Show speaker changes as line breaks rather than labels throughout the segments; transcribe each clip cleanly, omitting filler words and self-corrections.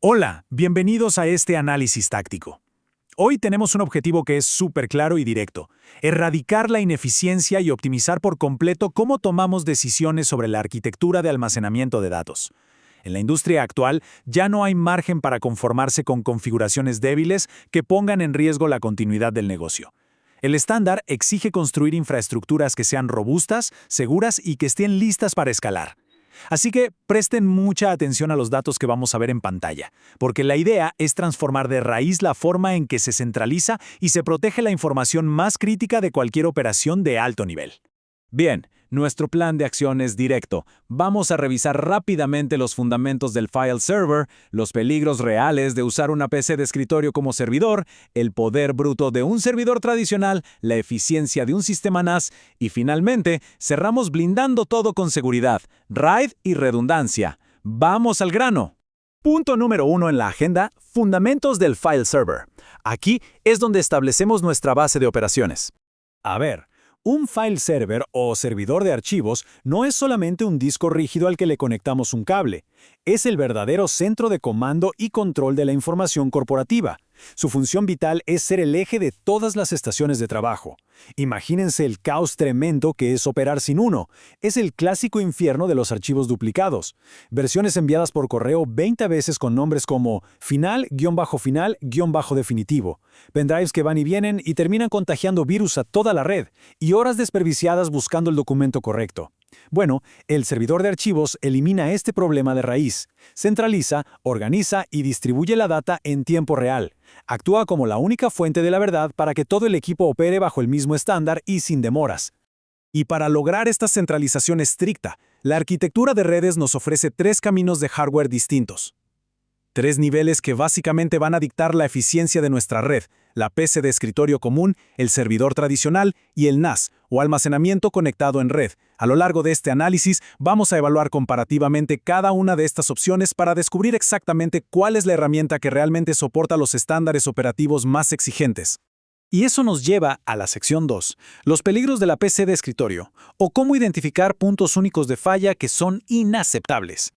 Hola, bienvenidos a este análisis táctico. Hoy tenemos un objetivo que es súper claro y directo: erradicar la ineficiencia y optimizar por completo cómo tomamos decisiones sobre la arquitectura de almacenamiento de datos. En la industria actual ya no hay margen para conformarse con configuraciones débiles que pongan en riesgo la continuidad del negocio. El estándar exige construir infraestructuras que sean robustas, seguras y que estén listas para escalar. Así que presten mucha atención a los datos que vamos a ver en pantalla, porque la idea es transformar de raíz la forma en que se centraliza y se protege la información más crítica de cualquier operación de alto nivel.
Bien, nuestro plan de acción es directo. Vamos a revisar rápidamente los fundamentos del file server, los peligros reales de usar una PC de escritorio como servidor, el poder bruto de un servidor tradicional, la eficiencia de un sistema NAS y finalmente cerramos blindando todo con seguridad, RAID y redundancia. ¡Vamos al grano!
Punto número 1 en la agenda: fundamentos del file server. Aquí es donde establecemos nuestra base de operaciones. A ver, un file server o servidor de archivos no es solamente un disco rígido al que le conectamos un cable. Es el verdadero centro de comando y control de la información corporativa. Su función vital es ser el eje de todas las estaciones de trabajo. Imagínense el caos tremendo que es operar sin uno. Es el clásico infierno de los archivos duplicados. Versiones enviadas por correo 20 veces con nombres como final-final-definitivo. Pendrives que van y vienen y terminan contagiando virus a toda la red. Y horas desperdiciadas buscando el documento correcto. Bueno, el servidor de archivos elimina este problema de raíz. Centraliza, organiza y distribuye la data en tiempo real. Actúa como la única fuente de la verdad para que todo el equipo opere bajo el mismo estándar y sin demoras. Y para lograr esta centralización estricta, la arquitectura de redes nos ofrece 3 caminos de hardware distintos. 3 niveles que básicamente van a dictar la eficiencia de nuestra red: la PC de escritorio común, el servidor tradicional y el NAS, o almacenamiento conectado en red. A lo largo de este análisis, vamos a evaluar comparativamente cada una de estas opciones para descubrir exactamente cuál es la herramienta que realmente soporta los estándares operativos más exigentes. Y eso nos lleva a la sección 2, los peligros de la PC de escritorio, o cómo identificar puntos únicos de falla que son inaceptables.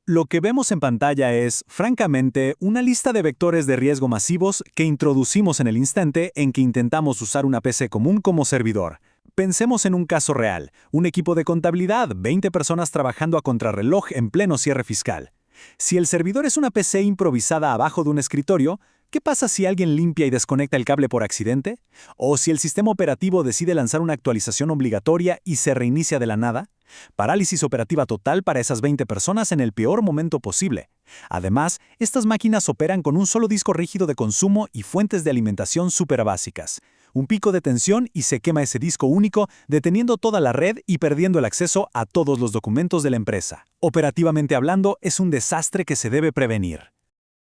Lo que vemos en pantalla es, francamente, una lista de vectores de riesgo masivos que introducimos en el instante en que intentamos usar una PC común como servidor. Pensemos en un caso real: un equipo de contabilidad, 20 personas trabajando a contrarreloj en pleno cierre fiscal. Si el servidor es una PC improvisada abajo de un escritorio, ¿qué pasa si alguien limpia y desconecta el cable por accidente? ¿O si el sistema operativo decide lanzar una actualización obligatoria y se reinicia de la nada? Parálisis operativa total para esas 20 personas en el peor momento posible. Además, estas máquinas operan con un solo disco rígido de consumo y fuentes de alimentación súper básicas. Un pico de tensión y se quema ese disco único, deteniendo toda la red y perdiendo el acceso a todos los documentos de la empresa. Operativamente hablando, es un desastre que se debe prevenir.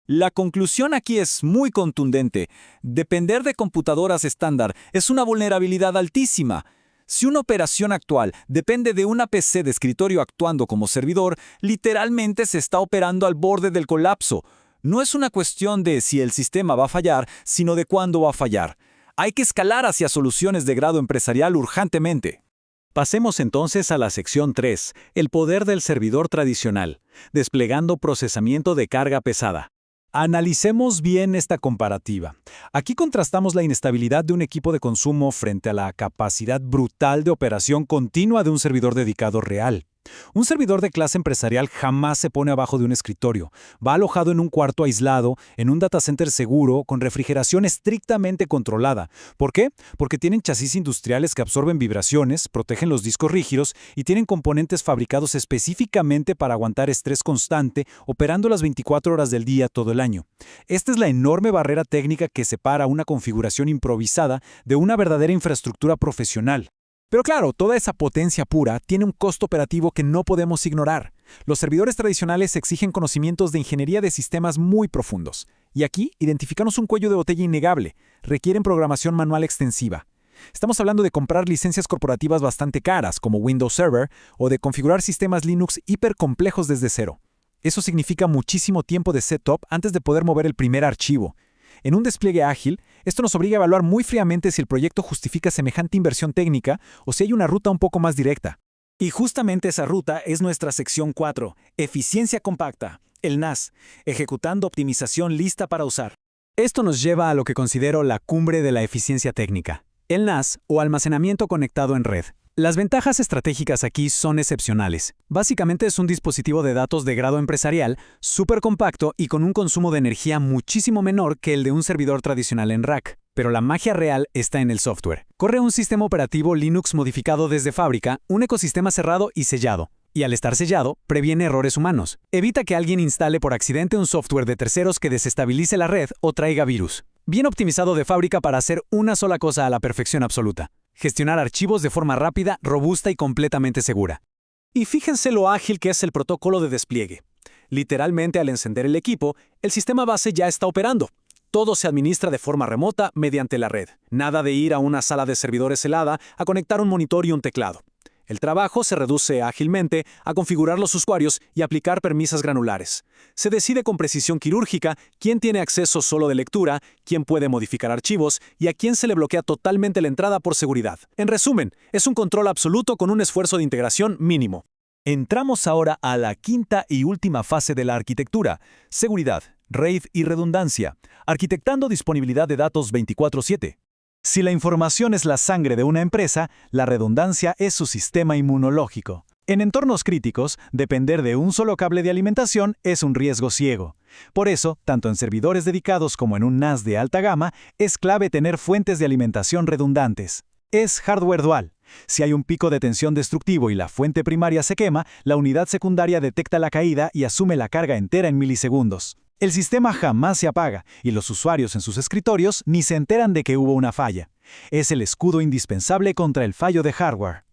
La conclusión aquí es muy contundente. Depender de computadoras estándar es una vulnerabilidad altísima. Si una operación actual depende de una PC de escritorio actuando como servidor, literalmente se está operando al borde del colapso. No es una cuestión de si el sistema va a fallar, sino de cuándo va a fallar. Hay que escalar hacia soluciones de grado empresarial urgentemente.
Pasemos entonces a la sección 3, el poder del servidor tradicional, desplegando procesamiento de carga pesada. Analicemos bien esta comparativa. Aquí contrastamos la inestabilidad de un equipo de consumo frente a la capacidad brutal de operación continua de un servidor dedicado real. Un servidor de clase empresarial jamás se pone abajo de un escritorio. Va alojado en un cuarto aislado, en un data center seguro, con refrigeración estrictamente controlada. ¿Por qué? Porque tienen chasis industriales que absorben vibraciones, protegen los discos rígidos y tienen componentes fabricados específicamente para aguantar estrés constante, operando las 24 horas del día todo el año. Esta es la enorme barrera técnica que separa una configuración improvisada de una verdadera infraestructura profesional. Pero claro, toda esa potencia pura tiene un costo operativo que no podemos ignorar. Los servidores tradicionales exigen conocimientos de ingeniería de sistemas muy profundos. Y aquí identificamos un cuello de botella innegable. Requieren programación manual extensiva. Estamos hablando de comprar licencias corporativas bastante caras, como Windows Server, o de configurar sistemas Linux hipercomplejos desde cero. Eso significa muchísimo tiempo de setup antes de poder mover el primer archivo. En un despliegue ágil, esto nos obliga a evaluar muy fríamente si el proyecto justifica semejante inversión técnica o si hay una ruta un poco más directa. Y justamente esa ruta es nuestra sección 4, eficiencia compacta. El NAS, ejecutando optimización lista para usar.
Esto nos lleva a lo que considero la cumbre de la eficiencia técnica, el NAS o almacenamiento conectado en red. Las ventajas estratégicas aquí son excepcionales. Básicamente es un dispositivo de datos de grado empresarial, súper compacto y con un consumo de energía muchísimo menor que el de un servidor tradicional en rack. Pero la magia real está en el software. Corre un sistema operativo Linux modificado desde fábrica, un ecosistema cerrado y sellado. Y al estar sellado, previene errores humanos. Evita que alguien instale por accidente un software de terceros que desestabilice la red o traiga virus. Bien optimizado de fábrica para hacer una sola cosa a la perfección absoluta: gestionar archivos de forma rápida, robusta y completamente segura.
Y fíjense lo ágil que es el protocolo de despliegue. Literalmente, al encender el equipo, el sistema base ya está operando. Todo se administra de forma remota mediante la red. Nada de ir a una sala de servidores helada a conectar un monitor y un teclado. El trabajo se reduce ágilmente a configurar los usuarios y aplicar permisas granulares. Se decide con precisión quirúrgica quién tiene acceso solo de lectura, quién puede modificar archivos y a quién se le bloquea totalmente la entrada por seguridad. En resumen, es un control absoluto con un esfuerzo de integración mínimo.
Entramos ahora a la quinta y última fase de la arquitectura: seguridad, RAID y redundancia, arquitectando disponibilidad de datos 24/7. Si la información es la sangre de una empresa, la redundancia es su sistema inmunológico. En entornos críticos, depender de un solo cable de alimentación es un riesgo ciego. Por eso, tanto en servidores dedicados como en un NAS de alta gama, es clave tener fuentes de alimentación redundantes. Es hardware dual. Si hay un pico de tensión destructivo y la fuente primaria se quema, la unidad secundaria detecta la caída y asume la carga entera en milisegundos. El sistema jamás se apaga y los usuarios en sus escritorios ni se enteran de que hubo una falla. Es el escudo indispensable contra el fallo de hardware.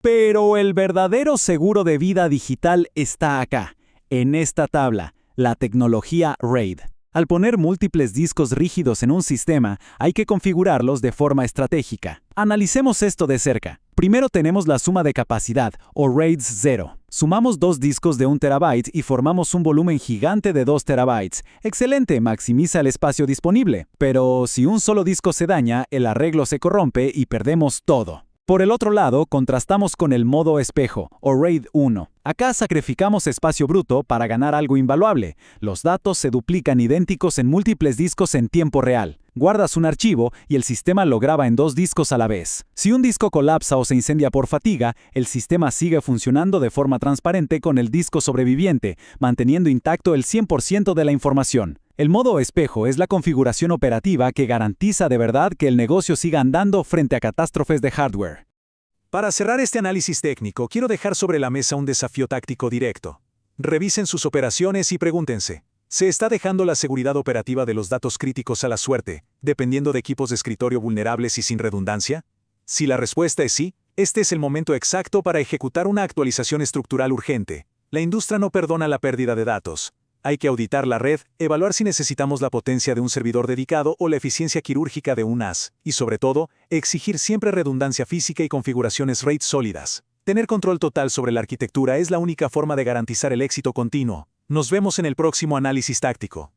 Pero el verdadero seguro de vida digital está acá, en esta tabla, la tecnología RAID. Al poner múltiples discos rígidos en un sistema, hay que configurarlos de forma estratégica. Analicemos esto de cerca. Primero tenemos la suma de capacidad, o RAID 0. Sumamos dos discos de 1 TB y formamos un volumen gigante de 2 TB. Excelente, maximiza el espacio disponible. Pero si un solo disco se daña, el arreglo se corrompe y perdemos todo. Por el otro lado, contrastamos con el modo espejo, o RAID 1. Acá sacrificamos espacio bruto para ganar algo invaluable. Los datos se duplican idénticos en múltiples discos en tiempo real. Guardas un archivo y el sistema lo graba en 2 discos a la vez. Si un disco colapsa o se incendia por fatiga, el sistema sigue funcionando de forma transparente con el disco sobreviviente, manteniendo intacto el 100% de la información. El modo espejo es la configuración operativa que garantiza de verdad que el negocio siga andando frente a catástrofes de hardware.
Para cerrar este análisis técnico, quiero dejar sobre la mesa un desafío táctico directo. Revisen sus operaciones y pregúntense: ¿se está dejando la seguridad operativa de los datos críticos a la suerte, dependiendo de equipos de escritorio vulnerables y sin redundancia? Si la respuesta es sí, este es el momento exacto para ejecutar una actualización estructural urgente. La industria no perdona la pérdida de datos. Hay que auditar la red, evaluar si necesitamos la potencia de un servidor dedicado o la eficiencia quirúrgica de un NAS, y sobre todo, exigir siempre redundancia física y configuraciones RAID sólidas. Tener control total sobre la arquitectura es la única forma de garantizar el éxito continuo. Nos vemos en el próximo análisis táctico.